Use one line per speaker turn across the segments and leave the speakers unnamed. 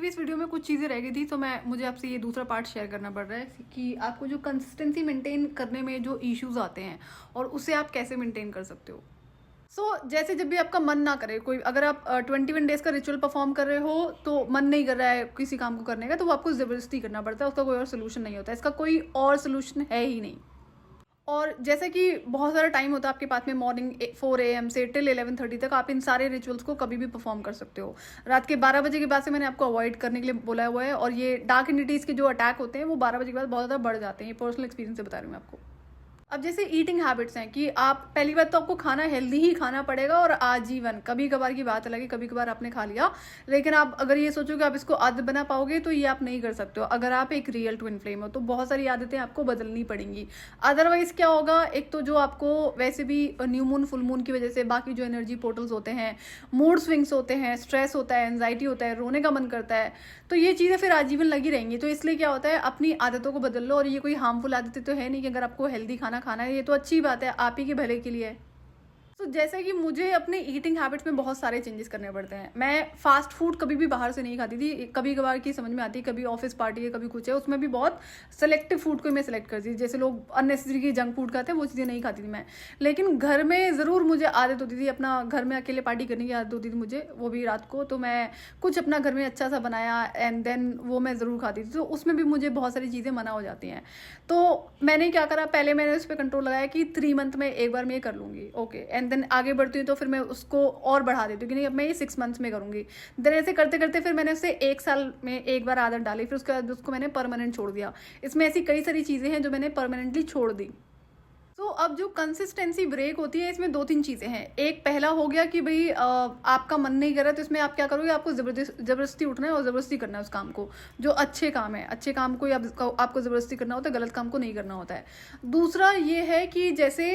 Previous video में कुछ चीज़ें रह गई थी, तो मुझे आपसे ये दूसरा पार्ट शेयर करना पड़ रहा है कि आपको जो कंसिस्टेंसी मेंटेन करने में जो इश्यूज आते हैं और उसे आप कैसे मेंटेन कर सकते हो। जैसे जब भी आपका मन ना करे, कोई अगर आप 21 डेज का रिचुअल परफॉर्म कर रहे हो तो मन नहीं कर रहा है किसी काम को करने का, तो वो आपको ज़बरदस्ती करना पड़ता है। उसका कोई और सोल्यूशन नहीं होता, इसका कोई और सोल्यूशन है ही नहीं। और जैसे कि बहुत सारा टाइम होता है आपके पास में, मॉर्निंग 4 AM से टिल 11:30 तक आप इन सारे रिचुअल्स को कभी भी परफॉर्म कर सकते हो। रात के 12 बजे के बाद से मैंने आपको अवॉइड करने के लिए बोला हुआ है, और ये डार्क एंटिटीज़ के जो अटैक होते हैं वो 12 बजे के बाद बहुत ज़्यादा बढ़ जाते हैं। ये पर्सनल एक्सपीरियंस से बता रही हूँ मैं आपको। अब जैसे ईटिंग हैबिट्स हैं कि आप पहली बात तो आपको खाना हेल्दी ही खाना पड़ेगा, और आजीवन। कभी कभार की बात अलग है, कभी कभार आपने खा लिया, लेकिन आप अगर ये सोचो कि आप इसको आदत बना पाओगे तो ये आप नहीं कर सकते हो। अगर आप एक रियल ट्विन फ्लेम हो तो बहुत सारी आदतें आपको बदलनी पड़ेंगी। अदरवाइज क्या होगा, एक तो जो आपको वैसे भी न्यू मून फुल मून की वजह से बाकी जो एनर्जी पोर्टल्स होते हैं, मूड स्विंग्स होते हैं, स्ट्रेस होता है, एंजाइटी होता है, रोने का मन करता है, तो ये चीज़ें फिर आजीवन लगी रहेंगी। तो इसलिए क्या होता है, अपनी आदतों को बदल लो। और ये कोई हार्मफुल आदतें तो है नहीं कि अगर आपको हेल्दी खाना खाना है, ये तो अच्छी बात है, आप ही के भले के लिए है। तो जैसे कि मुझे अपने ईटिंग हैबिट्स में बहुत सारे चेंजेस करने पड़ते हैं। मैं फास्ट फूड कभी भी बाहर से नहीं खाती थी, कभी कभार की समझ में आती, कभी ऑफिस पार्टी है, कभी कुछ है, उसमें भी बहुत सेलेक्टिव फूड को मैं सेलेक्ट करती थी। जैसे लोग अननेसेसरी की जंक फूड खाते हैं, वो चीज़ें नहीं खाती थी मैं। लेकिन घर में ज़रूर मुझे आदत होती थी, अपना घर में अकेले पार्टी करने की आदत होती थी मुझे, वो भी रात को। तो मैं कुछ अपना घर में अच्छा सा बनाया एंड देन वो मैं ज़रूर खाती थी, तो उसमें भी मुझे बहुत सारी चीज़ें मना हो जाती हैं। तो मैंने क्या करा, पहले मैंने उस पर कंट्रोल लगाया कि 3 मंथ में एक बार मैं ये कर लूँगी, ओके। एंड देन आगे बढ़ती हूँ तो फिर मैं उसको और बढ़ा देती हूँ कि नहीं, अब मैं ये 6 मंथ्स में करूँगी। देन ऐसे करते करते फिर मैंने उसे 1 साल में एक बार आदत डाली, फिर उसके बाद उसको मैंने परमानेंट छोड़ दिया। इसमें ऐसी कई सारी चीज़ें हैं जो मैंने परमानेंटली छोड़ दी। तो अब जो कंसिस्टेंसी ब्रेक होती है, इसमें 2-3 चीज़ें हैं। एक पहला हो गया कि भाई आपका मन नहीं कर रहा, तो इसमें आप क्या करोगे, आपको ज़बरदस्ती उठना है और ज़बरदस्ती करना है उस काम को। जो अच्छे काम है, अच्छे काम को ही आपको ज़बरदस्ती करना होता है, गलत काम को नहीं करना होता है। दूसरा ये है कि जैसे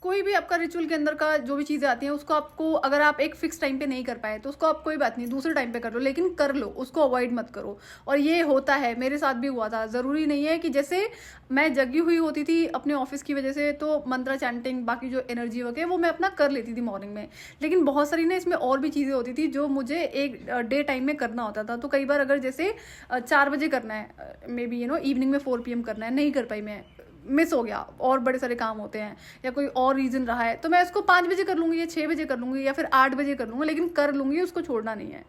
कोई भी आपका रिचुअल के अंदर का जो भी चीज़ें आती हैं, उसको आपको, अगर आप एक फिक्स टाइम पे नहीं कर पाए तो उसको आप कोई बात नहीं, दूसरे टाइम पे कर लो, लेकिन कर लो, उसको अवॉइड मत करो। और ये होता है, मेरे साथ भी हुआ था। ज़रूरी नहीं है कि जैसे मैं जगी हुई होती थी अपने ऑफिस की वजह से, तो मंत्रा चैंटिंग, बाकी जो एनर्जी वगैरह वो मैं अपना कर लेती थी मॉर्निंग में। लेकिन बहुत सारी ना इसमें और भी चीज़ें होती थी जो मुझे एक डे टाइम में करना होता था। तो कई बार अगर जैसे 4 बजे करना है, मे बी इवनिंग में 4 PM करना है, नहीं कर पाई, मैं मिस हो गया, और बड़े सारे काम होते हैं या कोई और रीज़न रहा है, तो मैं उसको 5 बजे कर लूँगी या 6 बजे कर लूँगी या फिर 8 बजे कर लूँगी, लेकिन कर लूँगी, उसको छोड़ना नहीं है।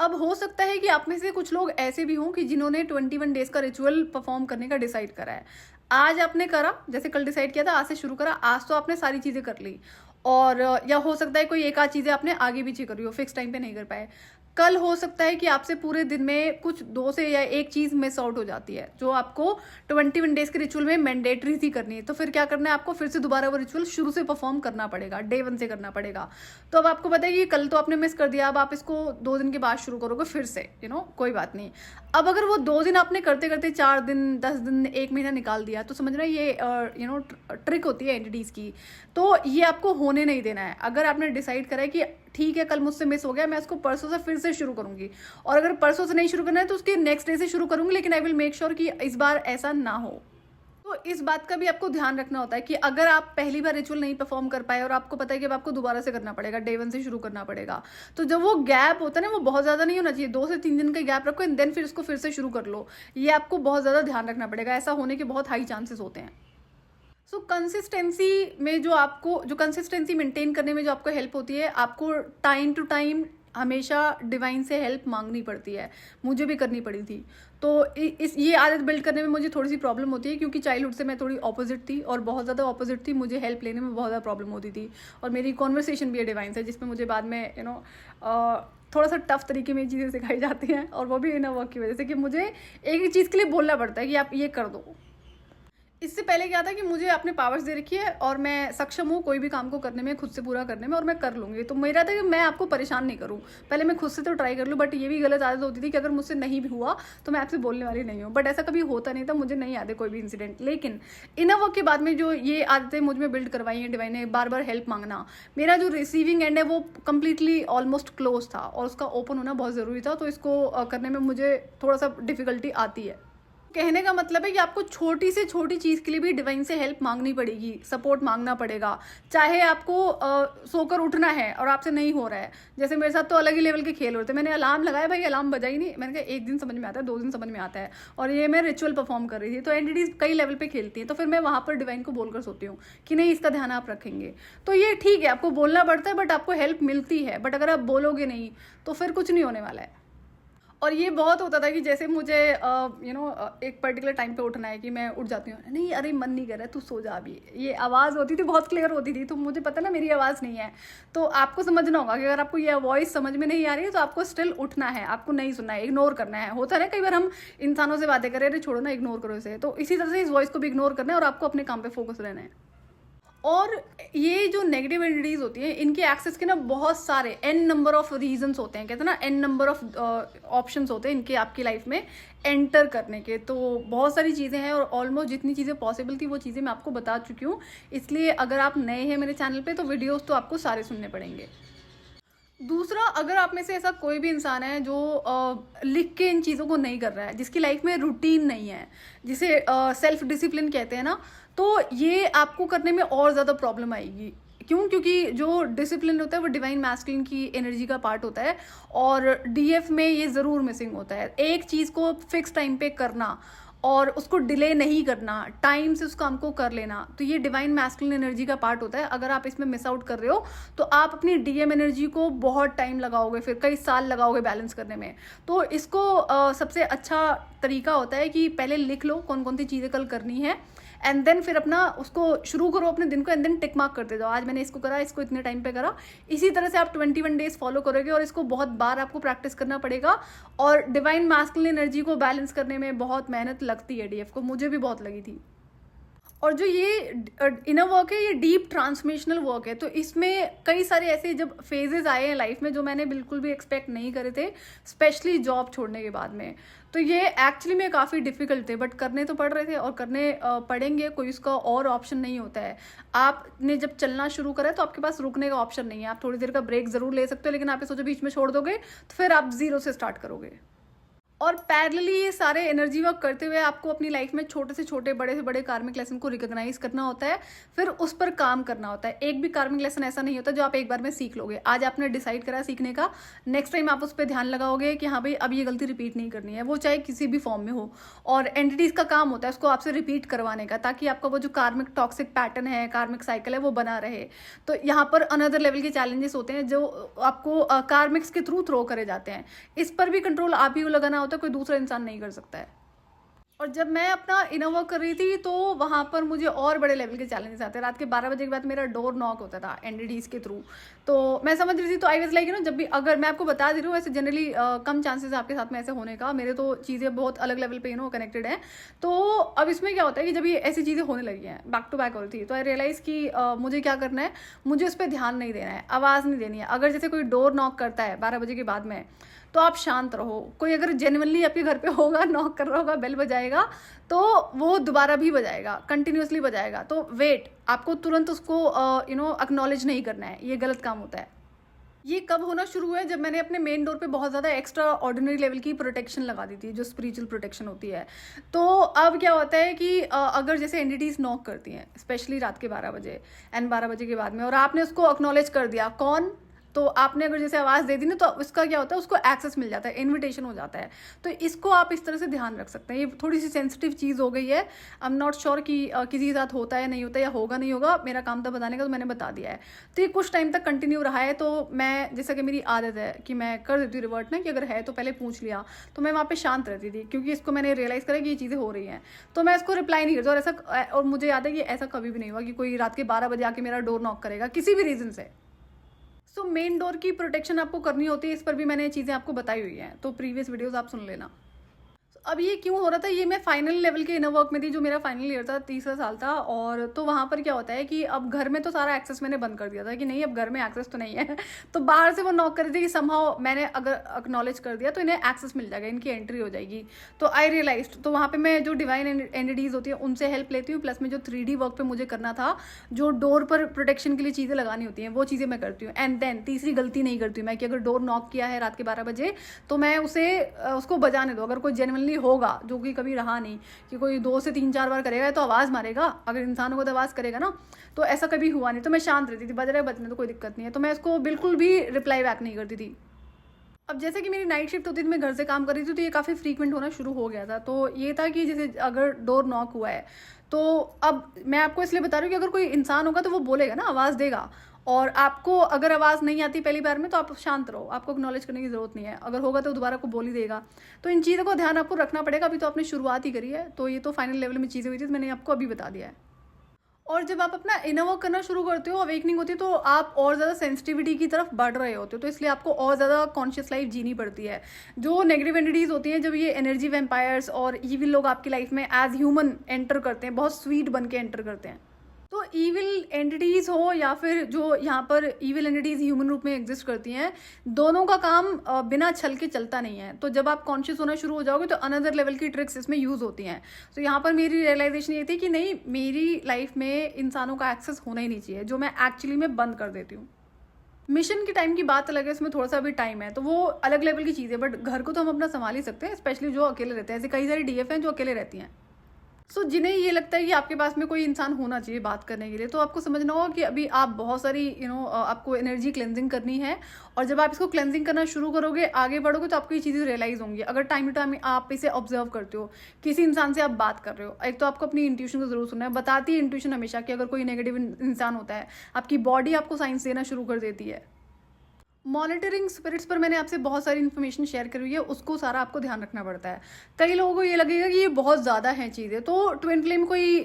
अब हो सकता है कि आप में से कुछ लोग ऐसे भी हों कि जिन्होंने 21 डेज का रिचुअल परफॉर्म करने का डिसाइड करा है। आज आपने करा, जैसे कल डिसाइड किया था, आज से शुरू करा, आज तो आपने सारी चीज़ें कर ली। और या हो सकता है कोई एक आध चीज़ें आपने आगे पीछे करी हो, फिक्स टाइम पे नहीं कर पाए। कल हो सकता है कि आपसे पूरे दिन में कुछ 2 से या 1 चीज़ मिस आउट हो जाती है, जो आपको 21 डेज के रिचुअल में मैंडेटरी थी करनी है। तो फिर क्या करना है, आपको फिर से दोबारा वो रिचुअल शुरू से परफॉर्म करना पड़ेगा, डे 1 से करना पड़ेगा। तो अब आपको पता है कि कल तो आपने मिस कर दिया, अब आप इसको 2 दिन के बाद शुरू करोगे फिर से, कोई बात नहीं। अब अगर वो 2 दिन आपने करते करते 4 दिन, 10 दिन, 1 महीना निकाल दिया, तो समझना ये ट्रिक होती है एंटिटीज़ की। तो ये आपको होने नहीं देना है। अगर आपने डिसाइड करा है कि ठीक है, कल मुझसे मिस हो गया, मैं इसको परसों से फिर से शुरू करूंगी, और अगर परसों से नहीं शुरू करना है तो उसके नेक्स्ट डे से शुरू करूंगी, लेकिन आई विल मेक श्योर कि इस बार ऐसा ना हो। तो इस बात का भी आपको ध्यान रखना होता है कि अगर आप पहली बार रिचुअल नहीं परफॉर्म कर पाए और आपको पता है कि अब आपको दोबारा से करना पड़ेगा, डे 1 से शुरू करना पड़ेगा, तो जब वो गैप होता है ना, वो बहुत ज़्यादा नहीं होना चाहिए। 2 से 3 दिन का गैप रखो एंड देन फिर इसको फिर से शुरू कर लो। ये आपको बहुत ज़्यादा ध्यान रखना पड़ेगा, ऐसा होने के बहुत हाई चांसेस होते हैं। कंसिस्टेंसी में जो कंसिस्टेंसी मेंटेन करने में जो आपको हेल्प होती है, आपको टाइम टू टाइम हमेशा डिवाइन से हेल्प मांगनी पड़ती है। मुझे भी करनी पड़ी थी। तो ये आदत बिल्ड करने में मुझे थोड़ी सी प्रॉब्लम होती है, क्योंकि चाइल्डहुड से मैं थोड़ी ऑपोजिट थी, और बहुत ज़्यादा ऑपोजिट थी। मुझे हेल्प लेने में बहुत ज़्यादा प्रॉब्लम होती थी, और मेरी कॉन्वर्सेशन भी है डिवाइन से, जिसमें मुझे बाद में थोड़ा सा टफ तरीके में चीज़ें सिखाई जाती हैं, और वो भी इनर वर्क की वजह से कि मुझे एक ही चीज़ के लिए बोलना पड़ता है कि आप ये कर दो। इससे पहले क्या था कि मुझे अपने पावर्स दे रखी है और मैं सक्षम हूँ कोई भी काम को करने में, खुद से पूरा करने में, और मैं कर लूँगी। तो मेरा था कि मैं आपको परेशान नहीं करूँ, पहले मैं खुद से तो ट्राई कर लूँ। बट ये भी गलत आदत होती थी कि अगर मुझसे नहीं भी हुआ तो मैं आपसे बोलने वाली नहीं हूँ। बट ऐसा कभी होता नहीं था, मुझे नहीं याद है कोई भी इंसिडेंट। लेकिन इनर वर्क के बाद में जो ये आदतें मुझ में बिल्ड करवाई हैं डिवाइन ने, बार बार हेल्प मांगना, मेरा जो रिसीविंग एंड है वो कम्प्लीटली ऑलमोस्ट क्लोज था, और उसका ओपन होना बहुत ज़रूरी था। तो इसको करने में मुझे थोड़ा सा डिफिकल्टी आती है। कहने का मतलब है कि आपको छोटी से छोटी चीज़ के लिए भी डिवाइन से हेल्प मांगनी पड़ेगी, सपोर्ट मांगना पड़ेगा। चाहे आपको सोकर उठना है और आपसे नहीं हो रहा है, जैसे मेरे साथ तो अलग ही लेवल के खेल होते हैं। मैंने अलार्म लगाया, भाई अलार्म बजा ही नहीं। मैंने कहा एक दिन समझ में आता है, 2 दिन समझ में आता है, और ये मैं रिचुअल परफॉर्म कर रही थी। तो एंटिटीज कई लेवल पे खेलती हैं, तो फिर मैं वहाँ पर डिवाइन को बोलकर सोती हूँ कि नहीं, इसका ध्यान आप रखेंगे। तो ये ठीक है, आपको बोलना पड़ता है, बट आपको हेल्प मिलती है। बट अगर आप बोलोगे नहीं तो फिर कुछ नहीं होने वाला है। और ये बहुत होता था कि जैसे मुझे एक पर्टिकुलर टाइम पे उठना है कि मैं उठ जाती हूँ, नहीं अरे मन नहीं कर रहा है, तू सो जा अभी। ये आवाज़ होती थी, बहुत क्लियर होती थी, तो मुझे पता ना मेरी आवाज़ नहीं है। तो आपको समझना होगा कि अगर आपको ये वॉइस समझ में नहीं आ रही है तो आपको स्टिल उठना है, आपको नहीं सुनना है, इग्नोर करना है। होता है ना कई बार हम इंसानों से बातें करें, अरे छोड़ो ना, इग्नोर करो इसे। तो इसी तरह से इस वॉइस को भी इग्नोर करना है और आपको अपने काम पर फोकस रहना है। और ये जो नेगेटिव एनर्जीज होती हैं, इनके एक्सेस के ना बहुत सारे n नंबर ऑफ रीजंस होते हैं, कहते हैं ना n नंबर ऑफ ऑप्शंस होते हैं इनके आपकी लाइफ में एंटर करने के। तो बहुत सारी चीज़ें हैं और ऑलमोस्ट जितनी चीज़ें पॉसिबल थी वो चीज़ें मैं आपको बता चुकी हूँ। इसलिए अगर आप नए हैं मेरे चैनल पे तो वीडियोस तो आपको सारे सुनने पड़ेंगे। दूसरा, अगर आप में से ऐसा कोई भी इंसान है जो लिख के इन चीज़ों को नहीं कर रहा है, जिसकी लाइफ में रूटीन नहीं है, जिसे सेल्फ डिसिप्लिन कहते हैं ना, तो ये आपको करने में और ज़्यादा प्रॉब्लम आएगी। क्यों? क्योंकि जो डिसिप्लिन होता है वो डिवाइन मैस्कुलिन की एनर्जी का पार्ट होता है, और डीएफ में ये ज़रूर मिसिंग होता है। एक चीज़ को फिक्स टाइम पे करना और उसको डिले नहीं करना, टाइम से उस काम को कर लेना, तो ये डिवाइन मैस्कुलिन एनर्जी का पार्ट होता है। अगर आप इसमें मिस आउट कर रहे हो तो आप अपनी डीएम एनर्जी को बहुत टाइम लगाओगे, फिर कई साल लगाओगे बैलेंस करने में। तो इसको सबसे अच्छा तरीका होता है कि पहले लिख लो कौन कौन सी चीज़ें कल करनी है, एंड देन फिर अपना उसको शुरू करो अपने दिन को, एंड देन टिक मार्क करते जाओ, आज मैंने इसको करा, इसको इतने टाइम पे करा। इसी तरह से आप 21 डेज फॉलो करोगे और इसको बहुत बार आपको प्रैक्टिस करना पड़ेगा। और डिवाइन मैस्कुलिन एनर्जी को बैलेंस करने में बहुत मेहनत लगती है डीएफ को, मुझे भी बहुत लगी थी। और जो ये इनर वर्क है, ये डीप ट्रांसमिशनल वर्क है। तो इसमें कई सारे ऐसे जब फेजेस आए हैं लाइफ में जो मैंने बिल्कुल भी एक्सपेक्ट नहीं करे थे, स्पेशली जॉब छोड़ने के बाद में। तो ये एक्चुअली में काफ़ी डिफिकल्ट थे, बट करने तो पड़ रहे थे और करने पड़ेंगे, कोई उसका और ऑप्शन नहीं होता है। आपने जब चलना शुरू करा तो आपके पास रुकने का ऑप्शन नहीं है। आप थोड़ी देर का ब्रेक ज़रूर ले सकते हो, लेकिन आप ये सोचो बीच में छोड़ दोगे तो फिर आप ज़ीरो से स्टार्ट करोगे। और पैरेलली ये सारे एनर्जी वर्क करते हुए आपको अपनी लाइफ में छोटे से छोटे, बड़े से बड़े कार्मिक लेसन को रिकॉग्नाइज करना होता है, फिर उस पर काम करना होता है। एक भी कार्मिक लेसन ऐसा नहीं होता जो आप एक बार में सीख लोगे। आज आपने डिसाइड करा सीखने का, नेक्स्ट टाइम आप उस पर ध्यान लगाओगे कि हाँ भाई अब ये गलती रिपीट नहीं करनी है, वो चाहे किसी भी फॉर्म में हो। और एंटिटीज का काम होता है उसको आपसे रिपीट करवाने का, ताकि आपका वो जो कार्मिक टॉक्सिक पैटर्न है, कार्मिक साइकिल है, वो बना रहे। तो यहाँ पर अनदर लेवल के चैलेंजेस होते हैं जो आपको कार्मिक्स के थ्रो करे जाते हैं। इस पर भी कंट्रोल आप ही को लगाना होता है, कोई दूसरा इंसान नहीं कर सकता है। और जब मैं अपना इनर वर्क कर रही थी तो वहाँ पर मुझे और बड़े लेवल के चैलेंजेस आते हैं। रात के 12 बजे के बाद मेरा डोर नॉक होता था एनडीडीज के थ्रू, तो मैं समझ रही थी। तो आई वाज लाइक जब भी, अगर मैं आपको बता दे रही हूँ, ऐसे जनरली कम चांसेस है आपके साथ में ऐसे होने का, मेरे तो चीज़ें बहुत अलग लेवल पे कनेक्टेड हैं। तो अब इसमें क्या होता है कि जब ये ऐसी चीज़ें होने लगी हैं, बैक टू बैक हो रही थी, तो आई रियलाइज़ कि मुझे क्या करना है, मुझे उस पर ध्यान नहीं देना है, आवाज़ नहीं देनी है। अगर जैसे कोई डोर नॉक करता है 12 बजे के बाद में, तो आप शांत रहो। कोई अगर जेन्युइनली आपके घर पे होगा, नॉक कर रहा होगा, बेल बजाएगा, तो वो दोबारा भी बजाएगा, कंटिन्यूसली बजाएगा, तो वेट, आपको तुरंत उसको एक्नॉलेज नहीं करना है, ये गलत काम होता है। ये कब होना शुरू हुआ है? जब मैंने अपने मेन डोर पे बहुत ज़्यादा एक्स्ट्रा ऑर्डिनरी लेवल की प्रोटेक्शन लगा दी थी, जो स्पिरिचुअल प्रोटेक्शन होती है। तो अब क्या होता है कि अगर जैसे एंटिटीज नॉक करती हैं, स्पेशली रात के 12 बजे एंड 12 बजे के बाद में, और आपने उसको एक्नॉलेज कर दिया, कौन, तो आपने अगर जैसे आवाज़ दे दी ना, तो उसका क्या होता है, उसको एक्सेस मिल जाता है, इनविटेशन हो जाता है। तो इसको आप इस तरह से ध्यान रख सकते हैं। ये थोड़ी सी सेंसिटिव चीज़ हो गई है, आई एम नॉट श्योर कि किसी के साथ होता है नहीं होता, या होगा नहीं होगा। मेरा काम था बताने का, तो मैंने बता दिया है। तो ये कुछ टाइम तक कंटिन्यू रहा है। तो मैं, जैसा कि मेरी आदत है कि मैं कर देती हूँ रिवर्ट ना, कि अगर है तो पहले पूछ लिया, तो मैं वहाँ पर शांत रहती थी, क्योंकि इसको मैंने रियलाइज़ करा कि ये चीज़ें हो रही हैं, तो मैं इसको रिप्लाई नहीं करती। और ऐसा, और मुझे याद है कि ऐसा कभी भी नहीं हुआ कि कोई रात के 12 बजे आके मेरा डोर नॉक करेगा किसी भी रीज़न से। सो मेन डोर की प्रोटेक्शन आपको करनी होती है, इस पर भी मैंने चीज़ें आपको बताई हुई हैं, तो प्रीवियस वीडियोस आप सुन लेना। अब ये क्यों हो रहा था, ये मैं फाइनल लेवल के इनर वर्क में थी, जो मेरा फाइनल ईयर था, तीसरा साल था। और तो वहाँ पर क्या होता है कि अब घर में तो सारा एक्सेस मैंने बंद कर दिया था कि नहीं, अब घर में एक्सेस तो नहीं है। तो बाहर से वो नॉक कर रही थी कि समहाउ मैंने अगर एक्नॉलेज कर दिया तो इन्हें एक्सेस मिल जाएगा, इनकी एंट्री हो जाएगी। तो आई रियलाइज, तो वहाँ पर मैं जो डिवाइन एंटिटीज होती है उनसे हेल्प लेती हूँ, प्लस में जो 3D वर्क पे मुझे करना था, जो डोर पर प्रोटेक्शन के लिए चीज़ें लगानी होती हैं, वो चीज़ें मैं करती हूँ। एंड देन तीसरी गलती नहीं करती हूँ मैं, कि अगर डोर नॉक किया है रात के 12 बजे, तो मैं उसको बजाने दो। अगर कोई जेन्युइनली कभी होगा, जो कि कभी रहा नहीं कि कोई 2 से 3-4 बार करेगा तो आवाज़ मारेगा, अगर इंसान होगा तो आवाज़ करेगा ना, तो ऐसा कभी हुआ नहीं। तो मैं शांत रहती थी, बज रहा है बजने तो कोई दिक्कत नहीं है, तो मैं इसको बिल्कुल भी रिप्लाई बैक नहीं करती थी। अब जैसे कि मेरी नाइट शिफ्ट होती थी, मैं घर से काम कर रही थी, तो ये काफ़ी फ्रीक्वेंट होना शुरू हो गया था। तो ये था कि जैसे अगर डोर नॉक हुआ है, तो अब मैं आपको इसलिए बता रही हूँ कि अगर कोई इंसान होगा तो वो बोलेगा ना, आवाज़ देगा। और आपको अगर आवाज़ नहीं आती पहली बार में तो आप शांत रहो, आपको एक्नॉलेज करने की ज़रूरत नहीं है। अगर होगा तो दोबारा को बोल ही देगा। तो इन चीज़ों को ध्यान आपको रखना पड़ेगा। अभी तो आपने शुरुआत ही करी है, तो ये तो फाइनल लेवल में चीज़ें हुई थी, तो मैंने आपको अभी बता दिया है। और जब आप अपना इनर वर्क करना शुरू करते हो, अवेकनिंग होती है, तो आप और ज़्यादा सेंसिटिविटी की तरफ बढ़ रहे होते हो, तो इसलिए आपको और ज़्यादा कॉन्शियस लाइफ जीनी पड़ती है। जो नेगेटिव एनर्जीज होती हैं, जब ये एनर्जी वैम्पायर्स और ईविल लोग आपकी लाइफ में एज ह्यूमन एंटर करते हैं, बहुत स्वीट बन के एंटर करते हैं। तो ईविल एंटिटीज़ हो या फिर जो यहाँ पर ईविल एंटिटीज़ ह्यूमन रूप में एग्जिस्ट करती हैं, दोनों का काम बिना छल के चलता नहीं है। तो जब आप कॉन्शियस होना शुरू हो जाओगे तो अनदर लेवल की ट्रिक्स इसमें यूज़ होती हैं। तो यहाँ पर मेरी रियलाइजेशन ये थी कि नहीं, मेरी लाइफ में इंसानों का एक्सेस होना ही नहीं चाहिए, जो मैं एक्चुअली में बंद कर देती हूँ। मिशन के टाइम की बात अलग है, इसमें थोड़ा सा भी टाइम है, तो वो अलग लेवल की चीज़ है, बट घर को तो हम अपना संभाल ही सकते हैं, स्पेशली जो अकेले रहते हैं। ऐसे कई सारी डीएफ हैं जो अकेले रहती हैं। जिन्हें ये लगता है कि आपके पास में कोई इंसान होना चाहिए बात करने के लिए, तो आपको समझना होगा कि अभी आप बहुत सारी आपको एनर्जी क्लेंजिंग करनी है। और जब आप इसको क्लेंजिंग करना शुरू करोगे, आगे बढ़ोगे, तो आपको ये चीज़ें रियलाइज होंगी। अगर टाइम टू टाइम आप इसे ऑब्जर्व करते हो, किसी इंसान से आप बात कर रहे हो, एक तो आपको अपनी इंट्यूशन को जरूर सुनना है। बताती है इंट्यूशन हमेशा कि अगर कोई नेगेटिव इंसान होता है, आपकी बॉडी आपको साइंस देना शुरू कर देती है। मॉनिटरिंग स्पिरिट्स पर मैंने आपसे बहुत सारी इन्फॉर्मेशन शेयर करी हुई है, उसको सारा आपको ध्यान रखना पड़ता है। कई लोगों को ये लगेगा कि ये बहुत ज़्यादा हैं चीज़ें, तो ट्विन फ्लेम कोई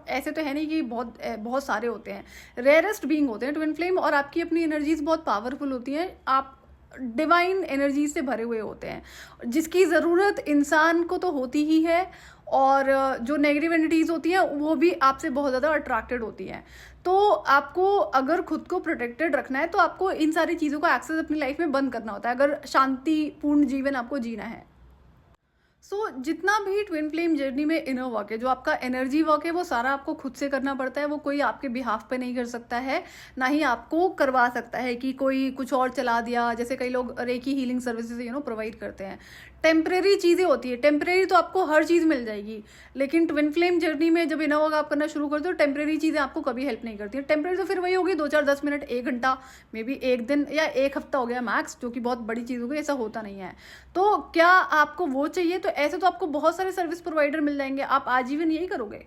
ऐसे तो है नहीं कि बहुत बहुत सारे होते हैं, रेयरेस्ट बीइंग होते हैं ट्विन फ्लेम। और आपकी अपनी एनर्जीज बहुत पावरफुल होती हैं, आप डिवाइन एनर्जी से भरे हुए होते हैं, जिसकी ज़रूरत इंसान को तो होती ही है। और जो नेगेटिव एनर्जीज होती हैं वो भी आपसे बहुत ज़्यादा अट्रैक्टेड होती हैं। तो आपको अगर खुद को प्रोटेक्टेड रखना है, तो आपको इन सारी चीज़ों का एक्सेस अपनी लाइफ में बंद करना होता है, अगर शांतिपूर्ण जीवन आपको जीना है। जितना भी ट्विन फ्लेम जर्नी में इनर वर्क है, जो आपका एनर्जी वर्क है, वो सारा आपको खुद से करना पड़ता है। वो कोई आपके बिहाफ पे नहीं कर सकता है, ना ही आपको करवा सकता है कि कोई कुछ और चला दिया। जैसे कई लोग रेकी हीलिंग सर्विसेज प्रोवाइड करते हैं, टेम्परेरी चीज़ें होती है। टेम्परेरी तो आपको हर चीज़ मिल जाएगी, लेकिन ट्विन फ्लेम जर्नी में जब इनर वर्क आप करना शुरू करते हो, टेम्परेरी चीज़ें आपको कभी हेल्प नहीं करती है। टेम्परेरी तो फिर वही होगी 2-4-10 मिनट, 1 घंटा, मे बी 1 दिन या 1 हफ्ता हो गया मैक्स, जो कि बहुत बड़ी चीज़ होगी, ऐसा होता नहीं है। तो क्या आपको वो चाहिए? तो ऐसे तो आपको बहुत सारे सर्विस प्रोवाइडर मिल जाएंगे, आप आजीवन यही करोगे।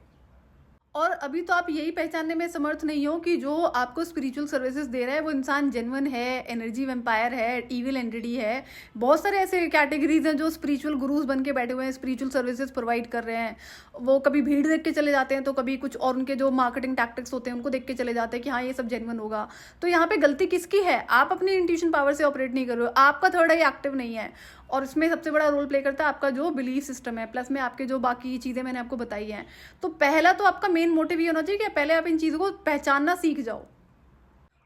और अभी तो आप यही पहचानने में समर्थ नहीं हो कि जो आपको स्पिरिचुअल सर्विसेज दे रहा है वो इंसान जेन्युइन है, एनर्जी वैम्पायर है, ईविल एंटिटी है। बहुत सारे ऐसे कैटेगरीज हैं जो स्पिरिचुअल गुरुज बन के बैठे हुए हैं, स्पिरिचुअल सर्विसेज प्रोवाइड कर रहे हैं। वो कभी भीड़ देख के चले जाते हैं, तो कभी कुछ और उनके जो मार्केटिंग टैक्टिक्स होते हैं उनको देख के चले जाते हैं कि हाँ ये सब जेन्युइन होगा। तो यहाँ पे गलती किसकी है? आप अपनी इंट्यूशन पावर से ऑपरेट नहीं कर रहे हो, आपका थर्ड आई एक्टिव नहीं है। और इसमें सबसे बड़ा रोल प्ले करता है आपका जो बिलीफ सिस्टम है, प्लस में आपके जो बाकी चीज़ें मैंने आपको बताई हैं। तो पहला तो आपका मेन मोटिव ये होना चाहिए कि पहले आप इन चीज़ों को पहचानना सीख जाओ।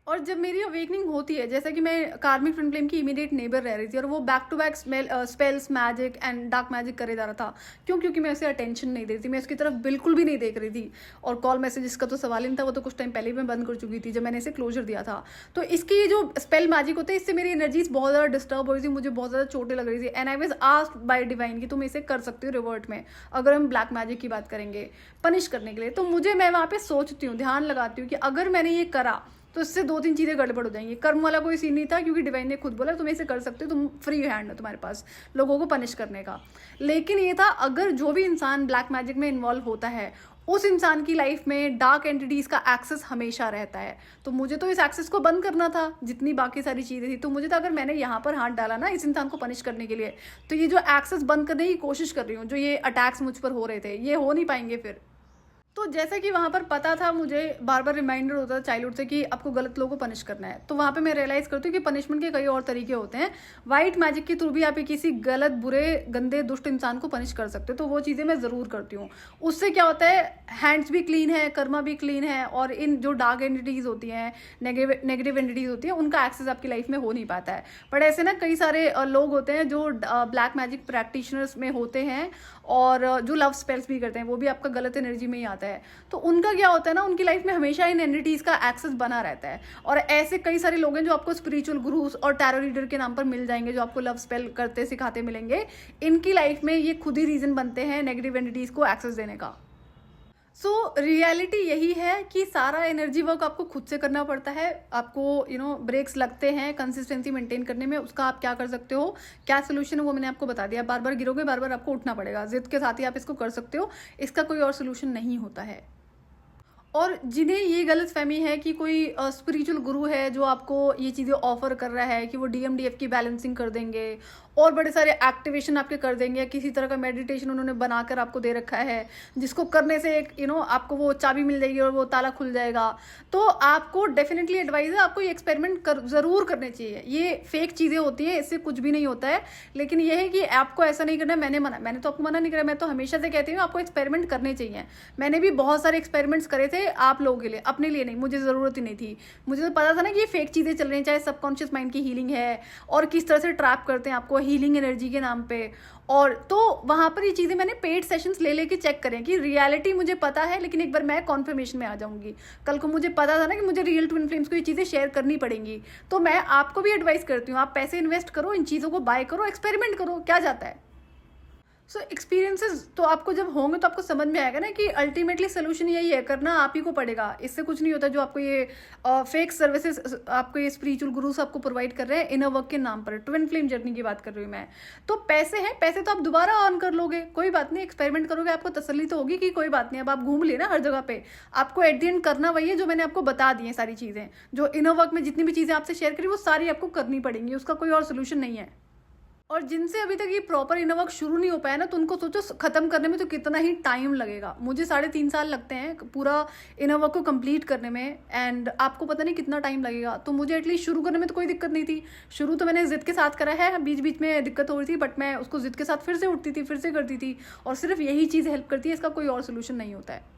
और जब मेरी अवेकनिंग होती है, जैसे कि मैं कार्मिक ट्विन फ्लेम की इमीडिएट नेबर रह रही थी, और वो back to back spells, magic and dark magic करे जा रहा था। क्योंकि मैं उसे अटेंशन नहीं दे रही थी, मैं उसकी तरफ बिल्कुल भी नहीं देख रही थी। और कॉल मैसेजेस का तो सवाल ही नहीं था, वो तो कुछ टाइम पहले ही मैं बंद कर चुकी थी जब मैंने इसे क्लोजर दिया था। तो इसकी जो स्पेल मैजिक होते हैं, इससे मेरी एनर्जीज बहुत ज़्यादा डिस्टर्ब हो रही थी, मुझे बहुत ज़्यादा चोटें लग रही थी। And I was asked by divine कि तुम इसे कर सकते हो रिवर्ट में, अगर हम ब्लैक मैजिक की बात करेंगे पनिश करने के लिए। तो मैं वहाँ पे सोचती हूँ, ध्यान लगाती हूँ कि अगर मैंने ये करा तो इससे 2-3 चीज़ें गड़बड़ हो जाएंगी। कर्म वाला कोई सीन नहीं था, क्योंकि डिवाइन ने खुद बोला तुम इसे कर सकते हो, तुम फ्री हैंड हो तुम्हारे पास लोगों को पनिश करने का। लेकिन ये था, अगर जो भी इंसान ब्लैक मैजिक में इन्वॉल्व होता है, उस इंसान की लाइफ में डार्क एंटिटीज़ का एक्सेस हमेशा रहता है। तो मुझे तो इस एक्सेस को बंद करना था, जितनी बाकी सारी चीज़ें थी। तो मुझे तो अगर मैंने यहाँ पर हाथ डाला ना इस इंसान को पनिश करने के लिए, तो ये जो एक्सेस बंद करने की कोशिश कर रही हूँ, जो ये अटैक्स मुझ पर हो रहे थे, ये हो नहीं पाएंगे फिर। तो जैसा कि वहाँ पर पता था, मुझे बार बार रिमाइंडर होता था चाइल्डहुड से कि आपको गलत लोगों को पनिश करना है। तो वहाँ पे मैं रियलाइज़ करती हूँ कि पनिशमेंट के कई और तरीके होते हैं। वाइट मैजिक के थ्रू भी आप किसी गलत, बुरे, गंदे, दुष्ट इंसान को पनिश कर सकते हो। तो वो चीज़ें मैं ज़रूर करती हूँ। उससे क्या होता है, हैंड्स भी क्लीन है, कर्मा भी क्लीन है, और इन जो डार्क एंटिटीज़ होती हैं, नेगेटिव एंटिटीज़ होती हैं, उनका एक्सेस आपकी लाइफ में हो नहीं पाता है। बट ऐसे ना कई सारे लोग होते हैं जो ब्लैक मैजिक प्रैक्टिशनर्स में होते हैं, और जो लव स्पेल्स भी करते हैं, वो भी आपका गलत एनर्जी में ही आते हैं। जाता है, तो उनका क्या होता है ना, उनकी लाइफ में हमेशा इन एंटिटीज़ का एक्सेस बना रहता है। और ऐसे कई सारे लोग हैं जो आपको स्पिरिचुअल गुरुज और टैरो रीडर के नाम पर मिल जाएंगे, जो आपको लव स्पेल करते सिखाते मिलेंगे। इनकी लाइफ में ये खुद ही रीज़न बनते हैं नेगेटिव एंटिटीज़ को एक्सेस देने का। सो रियलिटी यही है कि सारा एनर्जी वर्क आपको खुद से करना पड़ता है। आपको ब्रेक्स लगते हैं कंसिस्टेंसी मेंटेन करने में। उसका आप क्या कर सकते हो, क्या सोल्यूशन है वो मैंने आपको बता दिया। बार बार गिरोगे, बार बार आपको उठना पड़ेगा, जिद के साथ ही आप इसको कर सकते हो। इसका कोई और सोल्यूशन नहीं होता है। और जिन्हें ये गलतफहमी है कि कोई स्पिरिचुअल गुरु है जो आपको ये चीज़ें ऑफर कर रहा है कि वो डीएमडीएफ की बैलेंसिंग कर देंगे और बड़े सारे एक्टिवेशन आपके कर देंगे, या किसी तरह का मेडिटेशन उन्होंने बनाकर आपको दे रखा है जिसको करने से एक आपको वो चाबी मिल जाएगी और वो ताला खुल जाएगा, तो आपको डेफिनेटली एडवाइस है आपको ये एक्सपेरिमेंट ज़रूर करने चाहिए। ये फेक चीज़ें होती हैं, इससे कुछ भी नहीं होता है। लेकिन ये है कि आपको ऐसा नहीं करना है। मैंने तो आपको मना नहीं करा, मैं तो हमेशा से कहती हूँ आपको एक्सपेरिमेंट करने चाहिए। मैंने भी बहुत सारे एक्सपेरिमेंट्स करे थे आप लोगों के लिए, अपने लिए नहीं, मुझे ज़रूरत ही नहीं थी। मुझे तो पता था ना कि ये फेक चीज़ें चल रही हैं, चाहे सबकॉन्शियस माइंड की हीलिंग है और किस तरह से ट्रैप करते हैं आपको हीलिंग एनर्जी के नाम पे। और तो वहाँ पर ये चीज़ें मैंने पेड सेशंस ले लेके चेक करें कि रियलिटी मुझे पता है, लेकिन एक बार मैं कॉन्फर्मेशन में आ जाऊँगी। कल को मुझे पता था ना कि मुझे रियल ट्विन फ्लेम्स को ये चीज़ें शेयर करनी पड़ेंगी, तो मैं आपको भी एडवाइस करती हूँ, आप पैसे इन्वेस्ट करो, इन चीज़ों को बाय करो, एक्सपेरिमेंट करो, क्या जाता है। सो एक्सपीरियंसेस तो आपको जब होंगे तो आपको समझ में आएगा ना कि अल्टीमेटली सोल्यूशन यही है, करना आप ही को पड़ेगा। इससे कुछ नहीं होता जो आपको ये फेक सर्विसेज आपको ये स्पिरिचुअल गुरुस आपको प्रोवाइड कर रहे हैं इनर वर्क के नाम पर। ट्विन फ्लेम जर्नी की बात कर रही हूँ मैं। तो पैसे हैं, पैसे तो आप दोबारा अर्न कर लोगे, कोई बात नहीं। एक्सपेरिमेंट करोगे, आपको तसल्ली तो होगी कि कोई बात नहीं, अब आप घूम लिए ना हर जगह पे। आपको एट द एंड करना वही है जो मैंने आपको बता दी है सारी चीज़ें। जो इनर वर्क में जितनी भी चीज़ें आपसे शेयर करी वो सारी आपको करनी पड़ेंगी, उसका कोई और सोल्यूशन नहीं है। और जिनसे अभी तक ये प्रॉपर इनर वर्क शुरू नहीं हो पाया ना, तो उनको सोचो खत्म करने में तो कितना ही टाइम लगेगा। मुझे 3.5 साल लगते हैं पूरा इनर वर्क को कंप्लीट करने में, एंड आपको पता नहीं कितना टाइम लगेगा। तो मुझे एटलीस्ट शुरू करने में तो कोई दिक्कत नहीं थी। शुरू तो मैंने जिद के साथ करा है, बीच बीच में दिक्कत हो रही थी, बट मैं उसको जिद के साथ फिर से उठती थी, फिर से करती थी। और सिर्फ यही चीज़ हेल्प करती है, इसका कोई और सोल्यूशन नहीं होता है।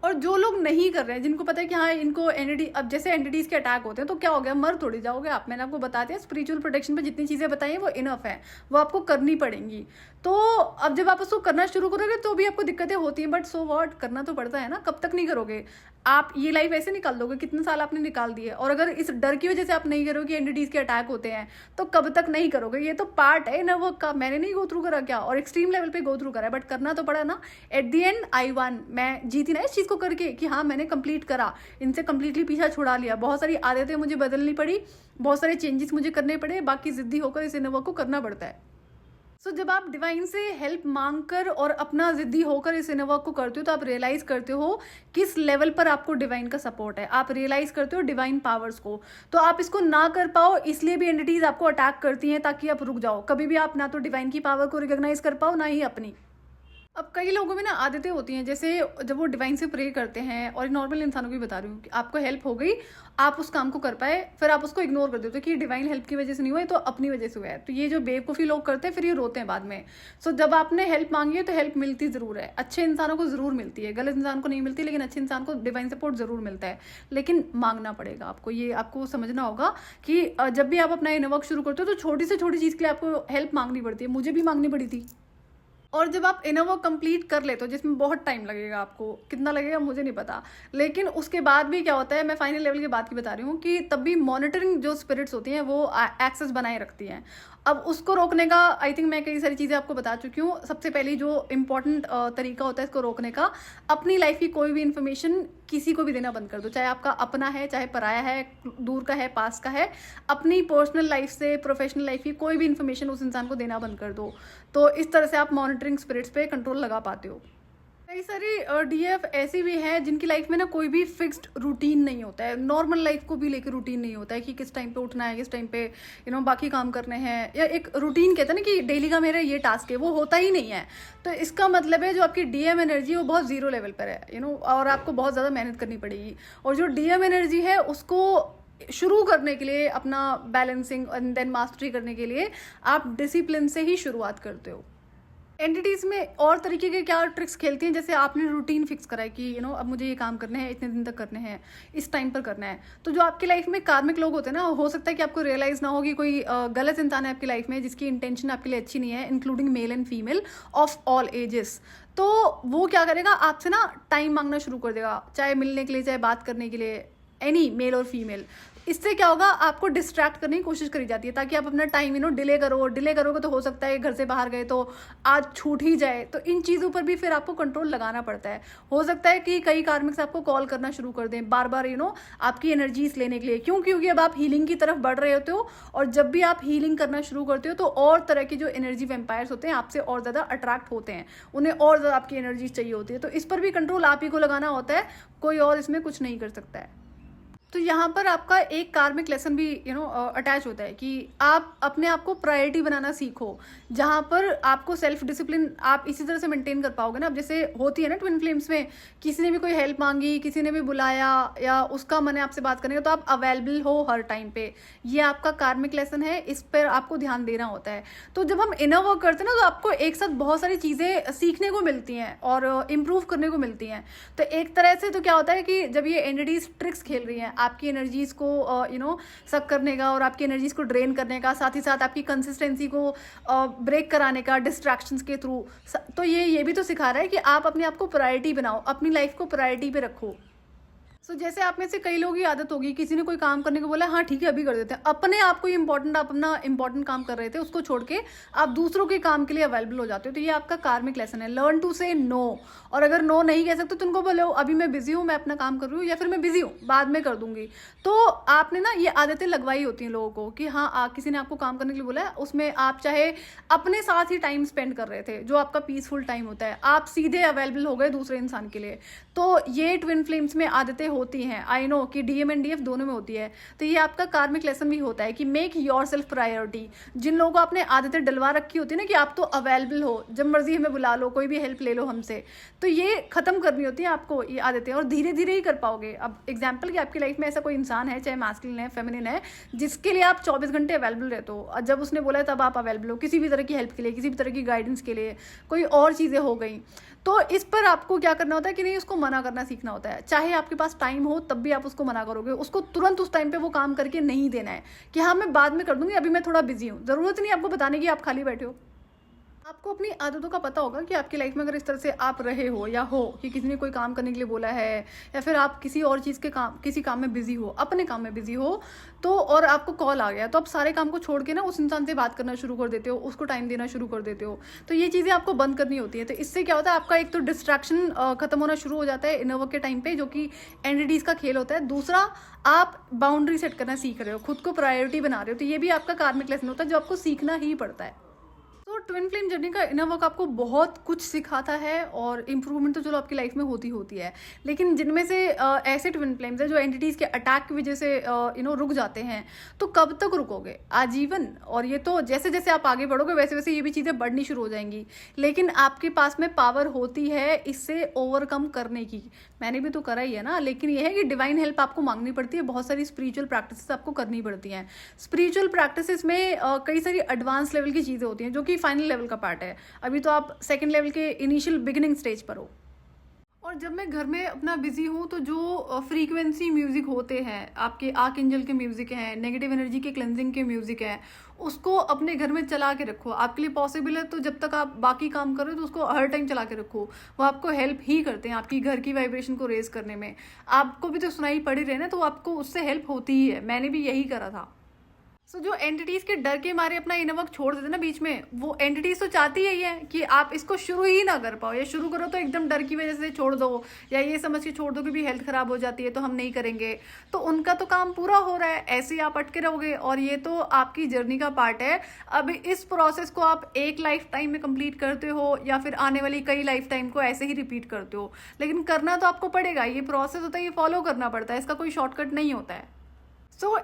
और जो लोग नहीं कर रहे हैं, जिनको पता है कि हाँ इनको एंटिटी, अब जैसे एंटिटीज़ के अटैक होते हैं तो क्या हो गया, मर थोड़ी जाओगे आप। मैंने आपको बता दिया स्पिरिचुअल प्रोटेक्शन पे जितनी चीज़ें बताई हैं वो इनफ है, वो आपको करनी पड़ेंगी। तो अब जब आप उसको करना शुरू करोगे तो भी आपको दिक्कतें होती हैं, बट सो व्हाट, करना तो पड़ता है ना। कब तक नहीं करोगे आप, ये लाइफ ऐसे निकाल दोगे, कितने साल आपने निकाल दिए। और अगर इस डर की वजह से आप नहीं करोगे एंटिटीज़ के अटैक होते हैं, तो कब तक नहीं करोगे। ये तो पार्ट है ना वर्क का। मैंने नहीं गो थ्रू करा क्या, और एक्सट्रीम लेवल पे गो थ्रू करा है, बट करना तो पड़ा ना। At the and I one, मैं जीती ना इस चीज़ को करके कि हाँ मैंने कंप्लीट करा, इनसे कंप्लीटली पीछा छुड़ा लिया। बहुत सारी आदतें मुझे बदलनी पड़ी, बहुत सारे चेंजेस मुझे करने पड़े, बाकी जिद्दी होकर इस इनर वर्क को करना पड़ता है। सो जब आप डिवाइन से हेल्प मांगकर और अपना जिद्दी होकर इस इनर वर्क को करते हो, तो आप रियलाइज करते हो किस लेवल पर आपको डिवाइन का सपोर्ट है। आप रियलाइज करते हो डिवाइन पावर्स को। तो आप इसको ना कर पाओ इसलिए भी एंटिटीज आपको अटैक करती हैं, ताकि आप रुक जाओ। कभी भी आप ना तो डिवाइन की पावर को रिकॉग्नाइज कर पाओ, ना ही अपनी। अब कई लोगों में ना आदतें होती हैं, जैसे जब वो डिवाइन से प्रे करते हैं, और नॉर्मल इंसानों की बता रही हूँ कि आपको हेल्प हो गई, आप उस काम को कर पाए, फिर आप उसको इग्नोर कर देते हो कि डिवाइन हेल्प की वजह से नहीं हुआ है, तो अपनी वजह से हुआ है। तो ये जो बेवकूफ़ी लोग करते हैं, फिर ये रोते हैं बाद में। सो जब आपने हेल्प मांगी है तो हेल्प मिलती ज़रूर है, अच्छे इंसानों को ज़रूर मिलती है, गलत इंसान को नहीं मिलती, लेकिन अच्छे इंसान को डिवाइन सपोर्ट ज़रूर मिलता है। लेकिन मांगना पड़ेगा आपको, ये आपको समझना होगा कि जब भी आप अपना इनर वर्क शुरू करते हो तो छोटी से छोटी चीज़ के लिए आपको हेल्प मांगनी पड़ती है। मुझे भी मांगनी पड़ी थी। और जब आप इनर वर्क कंप्लीट कर लेते हो, जिसमें बहुत टाइम लगेगा, आपको कितना लगेगा मुझे नहीं पता, लेकिन उसके बाद भी क्या होता है, मैं फाइनल लेवल की बात की बता रही हूँ, कि तब भी मॉनिटरिंग जो स्पिरिट्स होती हैं वो एक्सेस बनाए रखती हैं। अब उसको रोकने का आई थिंक मैं कई सारी चीज़ें आपको बता चुकी हूँ। सबसे पहले जो इम्पोर्टेंट तरीका होता है इसको रोकने का, अपनी लाइफ की कोई भी इन्फॉर्मेशन किसी को भी देना बंद कर दो, चाहे आपका अपना है, चाहे पराया है, दूर का है, पास का है। अपनी पर्सनल लाइफ से प्रोफेशनल लाइफ की कोई भी इन्फॉर्मेशन उस इंसान को देना बंद कर दो। तो इस तरह से आप मॉनिटरिंग स्पिरिट्स पे कंट्रोल लगा पाते हो। कई सारी डीएफ ऐसी भी हैं जिनकी लाइफ में ना कोई भी फिक्स्ड रूटीन नहीं होता है। नॉर्मल लाइफ को भी लेकर रूटीन नहीं होता है कि किस टाइम पे उठना है, किस टाइम पे बाकी काम करने हैं, या एक रूटीन कहते हैं ना कि डेली का मेरा ये टास्क है, वो होता ही नहीं है। तो इसका मतलब है जो आपकी डीएम एनर्जी है वो बहुत जीरो लेवल पर है, और आपको बहुत ज़्यादा मेहनत करनी पड़ेगी। और जो डीएम एनर्जी है उसको शुरू करने के लिए, अपना बैलेंसिंग एंड देन मास्टरी करने के लिए आप डिसिप्लिन से ही शुरुआत करते हो। एंटिटीज़ में और तरीके के क्या ट्रिक्स खेलती हैं, जैसे आपने रूटीन फिक्स करा है कि अब मुझे ये काम करने हैं, इतने दिन तक करने हैं, इस टाइम पर करना है। तो जो आपकी लाइफ में कार्मिक लोग होते हैं ना, हो सकता है कि आपको रियलाइज़ ना हो कि कोई गलत इंसान है आपकी लाइफ में जिसकी इंटेंशन आपके लिए अच्छी नहीं है, including male and female of all ages. तो वो क्या करेगा, आपसे ना टाइम मांगना शुरू कर देगा, चाहे मिलने के लिए, चाहे बात करने के लिए, एनी मेल और फीमेल। इससे क्या होगा, आपको डिस्ट्रैक्ट करने की कोशिश करी जाती है ताकि आप अपना टाइम डिले करो। डिले करोगे तो हो सकता है घर से बाहर गए तो आज छूट ही जाए। तो इन चीज़ों पर भी फिर आपको कंट्रोल लगाना पड़ता है। हो सकता है कि कई कार्मिक्स आपको कॉल करना शुरू कर दें बार बार आपकी एनर्जीज लेने के लिए। क्यों? क्योंकि अब आप हीलिंग की तरफ बढ़ रहे होते हो, और जब भी आप हीलिंग करना शुरू करते हो तो और तरह के जो एनर्जी वेम्पायर्स होते हैं आपसे और ज़्यादा अट्रैक्ट होते हैं, उन्हें और ज़्यादा आपकी एनर्जीज चाहिए होती है। तो इस पर भी कंट्रोल आप ही को लगाना होता है, कोई और इसमें कुछ नहीं कर सकता है। तो यहाँ पर आपका एक कार्मिक लेसन भी अटैच होता है कि आप अपने आप को प्रायोरिटी बनाना सीखो, जहाँ पर आपको सेल्फ डिसिप्लिन आप इसी तरह से मेंटेन कर पाओगे ना। अब जैसे होती है ना ट्विन फ्लेम्स में, किसी ने भी कोई हेल्प मांगी, किसी ने भी बुलाया या उसका मन है आपसे बात करने का, तो आप अवेलेबल हो हर टाइम पे। ये आपका कार्मिक लेसन है, इस पर आपको ध्यान देना होता है। तो जब हम इनर वर्क करते हैं ना, तो आपको एक साथ बहुत सारी चीज़ें सीखने को मिलती हैं और इम्प्रूव करने को मिलती हैं। तो एक तरह से तो क्या होता है कि जब ये एनर्जीज ट्रिक्स खेल रही हैं आपकी एनर्जीज को सक करने का और आपकी एनर्जीज को ड्रेन करने का, साथ ही साथ आपकी कंसिस्टेंसी को ब्रेक कराने का डिस्ट्रैक्शंस के थ्रू, तो ये भी तो सिखा रहा है कि आप अपने आप को प्रायोरिटी बनाओ, अपनी लाइफ को प्रायोरिटी पे रखो। जैसे आप में से कई लोगों की आदत होगी, किसी ने कोई काम करने को बोला, हाँ ठीक है अभी कर देते हैं, अपने आप को इंपॉर्टेंट, आप अपना इंपॉर्टेंट काम कर रहे थे उसको छोड़ के आप दूसरों के काम के लिए अवेलेबल हो जाते हो। तो ये आपका कार्मिक लेसन है, लर्न टू से नो। और अगर नो नहीं कह सकते तो उनको बोलो अभी मैं बिजी हूँ, मैं अपना काम कर रही हूँ, या फिर मैं बिजी हूँ बाद में कर दूंगी। तो आपने ना ये आदतें लगवाई होती हैं लोगों को कि हाँ किसी ने आपको काम करने के लिए बोला है, उसमें आप चाहे अपने साथ ही टाइम स्पेंड कर रहे थे, जो आपका पीसफुल टाइम होता है, आप सीधे अवेलेबल हो गए दूसरे इंसान के लिए। तो ये ट्विन फ्लेम्स में आदतें होती हैं, आई नो कि डीएम एंड डीएफ दोनों में होती है। तो ये आपका कार्मिक लेसन भी होता है कि मेक योर सेल्फ प्रायोरिटी। जिन लोगों को आपने आदतें डलवा रखी होती है ना कि आप तो अवेलेबल हो, जब मर्जी हमें बुला लो, कोई भी हेल्प ले लो हमसे, तो ये खत्म करनी होती है आपको ये आदतें, और धीरे धीरे ही कर पाओगे। अब एग्जाम्पल कि आपकी लाइफ में ऐसा कोई इंसान है, चाहे मैस्कुलिन है फेमिनिन है, जिसके लिए आप 24 घंटे अवेलेबल रहते हो, और जब उसने बोला है तब आप अवेलेबल हो, किसी भी तरह की हेल्प के लिए, किसी भी तरह की गाइडेंस के लिए, कोई और चीज़ें हो गई, तो इस पर आपको क्या करना होता है कि नहीं, उसको मना करना सीखना होता है। चाहे आपके पास टाइम हो तब भी आप उसको मना करोगे, उसको तुरंत उस टाइम पे वो काम करके नहीं देना है कि हाँ मैं बाद में कर दूंगी, अभी मैं थोड़ा बिजी हूँ। जरूरत नहीं आपको बताने की आप खाली बैठे हो। आपको अपनी आदतों का पता होगा कि आपकी लाइफ में अगर इस तरह से आप रहे हो या हो कि किसी ने कोई काम करने के लिए बोला है, या फिर आप किसी और चीज़ के काम, किसी काम में बिजी हो, अपने काम में बिजी हो, तो और आपको कॉल आ गया, तो आप सारे काम को छोड़ के ना उस इंसान से बात करना शुरू कर देते हो, उसको टाइम देना शुरू कर देते हो। तो ये चीज़ें आपको बंद करनी होती है। तो इससे क्या होता है, आपका एक तो डिस्ट्रैक्शन खत्म होना शुरू हो जाता है इनर वर्क के टाइम पे, जो कि एनडीडीज का खेल होता है। दूसरा, आप बाउंड्री सेट करना सीख रहे हो, खुद को प्रायोरिटी बना रहे हो। तो ये भी आपका कार्मिक लेसन होता है जो आपको सीखना ही पड़ता है। तो ट्विन फ्लेम जर्नी का इनर वर्क आपको बहुत कुछ सिखाता है, और इम्प्रूवमेंट तो चलो आपकी लाइफ में होती है, लेकिन जिनमें से ऐसे ट्विन फ्लेम्स हैं जो एंटिटीज़ के अटैक की वजह से रुक जाते हैं, तो कब तक रुकोगे? आजीवन। और ये तो जैसे जैसे आप आगे बढ़ोगे वैसे वैसे ये भी चीज़ें बढ़नी शुरू हो जाएंगी, लेकिन आपके पास में पावर होती है इससे ओवरकम करने की। मैंने भी तो करा ही है ना, लेकिन ये है कि डिवाइन हेल्प आपको मांगनी पड़ती है, बहुत सारी स्पिरिचुअल प्रैक्टिसेस आपको करनी पड़ती हैं। स्पिरिचुअल प्रैक्टिसेस में कई सारी एडवांस लेवल की चीज़ें होती हैं जो कि फाइनल लेवल का पार्ट है। अभी तो आप सेकंड लेवल के इनिशियल बिगिनिंग स्टेज पर हो। और जब मैं घर में अपना बिजी हूँ, तो जो फ्रीक्वेंसी म्यूजिक होते हैं, आपके आर्क एंजल के म्यूजिक हैं, नेगेटिव एनर्जी के क्लेंजिंग के म्यूजिक हैं, उसको अपने घर में चला के रखो। आपके लिए पॉसिबल है तो जब तक आप बाकी काम करो तो उसको हर टाइम चला के रखो, वो आपको हेल्प ही करते हैं आपकी घर की वाइब्रेशन को रेज करने में। आपको भी तो सुनाई पड़ी रहे ना, तो आपको उससे हेल्प होती ही है। मैंने भी यही करा था। जो एंटिटीज के डर के मारे अपना इनर वर्क छोड़ देते ना बीच में, वो एंटिटीज तो चाहती ही है कि आप इसको शुरू ही ना कर पाओ, या शुरू करो तो एकदम डर की वजह से छोड़ दो, या ये समझ के छोड़ दो कि भी हेल्थ खराब हो जाती है तो हम नहीं करेंगे। तो उनका तो काम पूरा हो रहा है, ऐसे ही आप अटके रहोगे, और ये तो आपकी जर्नी का पार्ट है। अब इस प्रोसेस को आप एक लाइफ टाइम में कंप्लीट करते हो, या फिर आने वाली कई लाइफ टाइम को ऐसे ही रिपीट करते हो, लेकिन करना तो आपको पड़ेगा। ये प्रोसेस होता है, ये फॉलो करना पड़ता है, इसका कोई शॉर्टकट नहीं होता है।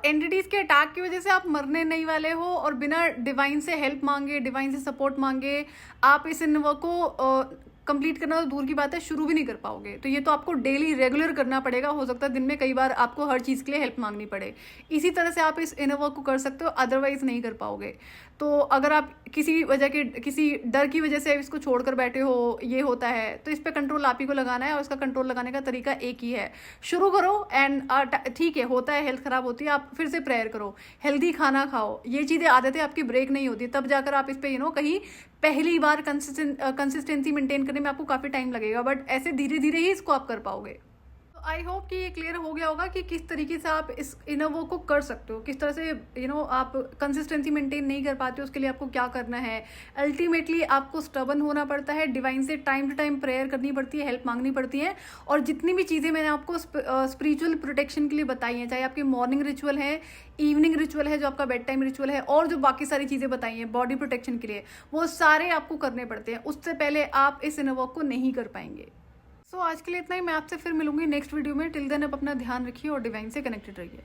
एंटिटीज के अटैक की वजह से आप मरने नहीं वाले हो, और बिना डिवाइन से हेल्प मांगे, डिवाइन से सपोर्ट मांगे, आप इस इनर वर्क को कंप्लीट करना तो दूर की बात है, शुरू भी नहीं कर पाओगे। तो ये तो आपको डेली रेगुलर करना पड़ेगा। हो सकता है दिन में कई बार आपको हर चीज़ के लिए हेल्प मांगनी पड़े। इसी तरह से आप इस इनर वर्क को कर सकते हो, अदरवाइज नहीं कर पाओगे। तो अगर आप किसी वजह के, किसी डर की वजह से इसको छोड़कर बैठे हो, ये होता है, तो इस पर कंट्रोल आप ही को लगाना है। और इसका कंट्रोल लगाने का तरीका एक ही है, शुरू करो एंड ठीक है, होता है, हेल्थ खराब होती है, आप फिर से प्रेयर करो, हेल्दी खाना खाओ। ये चीज़ें, आदतें आपकी ब्रेक नहीं होती, तब जाकर आप इस पर कहीं पहली बार कंसिस्टेंसी मेंटेन करने में आपको काफ़ी टाइम लगेगा, बट ऐसे धीरे धीरे ही इसको आप कर पाओगे। आई होप कि ये क्लियर हो गया होगा कि किस तरीके से आप इस इनर वर्क को कर सकते हो, किस तरह से आप कंसिस्टेंसी मेंटेन नहीं कर पाते हो, उसके लिए आपको क्या करना है। अल्टीमेटली आपको स्टबन होना पड़ता है, डिवाइन से टाइम टू टाइम प्रेयर करनी पड़ती है, हेल्प मांगनी पड़ती है। और जितनी भी चीज़ें मैंने आपको स्पिरिचुअल प्रोटेक्शन के लिए बताई हैं, चाहे आपकी मॉर्निंग रिचुअल है, इवनिंग रिचुअल है, जो आपका बेड टाइम रिचुअल है, और जो बाकी सारी चीज़ें बताई हैं बॉडी प्रोटेक्शन के लिए, वो सारे आपको करने पड़ते हैं। उससे पहले आप इस इनर वर्क को नहीं कर पाएंगे। सो आज के लिए इतना ही। मैं आपसे फिर मिलूंगी नेक्स्ट वीडियो में। टिल देन आप अपना ध्यान रखिए और डिवाइन से कनेक्टेड रहिए।